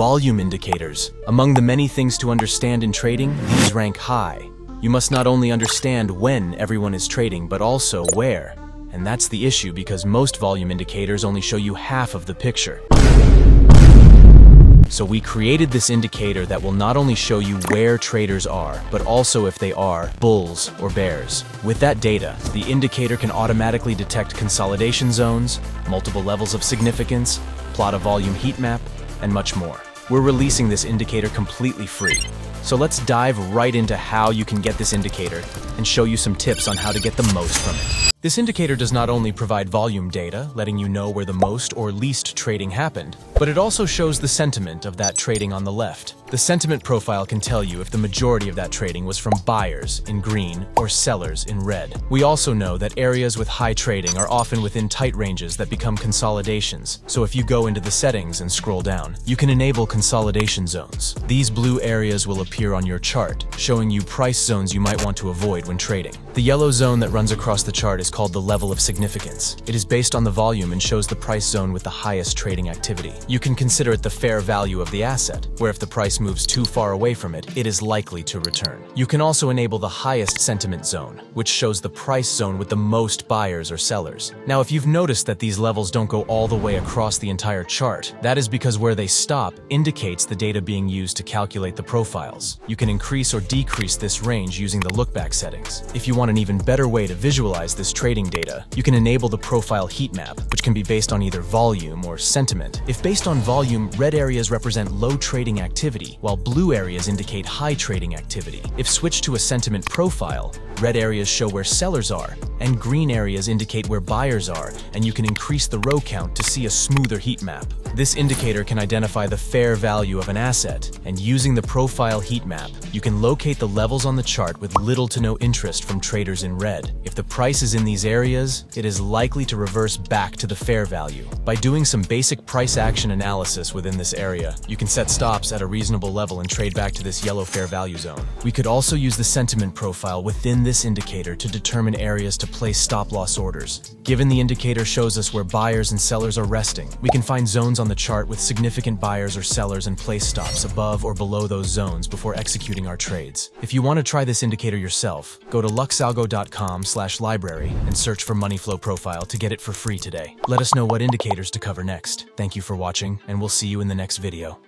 volume indicators. Among the many things to understand in trading, these rank high. You must not only understand when everyone is trading, but also where. And that's the issue because most volume indicators only show you half of the picture. So we created this indicator that will not only show you where traders are, but also if they are bulls or bears. With that data, the indicator can automatically detect consolidation zones, multiple levels of significance, plot a volume heat map, and much more. We're releasing this indicator completely free. So let's dive right into how you can get this indicator and show you some tips on how to get the most from it. This indicator does not only provide volume data, letting you know where the most or least trading happened, but it also shows the sentiment of that trading on the left. The sentiment profile can tell you if the majority of that trading was from buyers in green or sellers in red. We also know that areas with high trading are often within tight ranges that become consolidations. So if you go into the settings and scroll down, you can enable consolidation zones. These blue areas will appear on your chart, showing you price zones you might want to avoid when trading. The yellow zone that runs across the chart is called the level of significance. It is based on the volume and shows the price zone with the highest trading activity. You can consider it the fair value of the asset, where if the price moves too far away from it, it is likely to return. You can also enable the highest sentiment zone, which shows the price zone with the most buyers or sellers. Now, if you've noticed that these levels don't go all the way across the entire chart, that is because where they stop indicates the data being used to calculate the profiles. You can increase or decrease this range using the lookback settings. If you want an even better way to visualize this trading data, you can enable the profile heat map, which can be based on either volume or sentiment. If based on volume, red areas represent low trading activity, while blue areas indicate high trading activity. If switched to a sentiment profile, red areas show where sellers are, and green areas indicate where buyers are, and you can increase the row count to see a smoother heat map. This indicator can identify the fair value of an asset, and using the profile heat map, you can locate the levels on the chart with little to no interest from traders in red. If the price is in these areas, it is likely to reverse back to the fair value. By doing some basic price action analysis within this area, you can set stops at a reasonable level and trade back to this yellow fair value zone. We could also use the sentiment profile within this indicator to determine areas to place stop-loss orders. Given the indicator shows us where buyers and sellers are resting, we can find zones on the chart with significant buyers or sellers and place stops above or below those zones before executing our trades. If you want to try this indicator yourself, go to LuxAlgo.com/library and search for Money Flow Profile to get it for free today. Let us know what indicators to cover next. Thank you for watching, and we'll see you in the next video.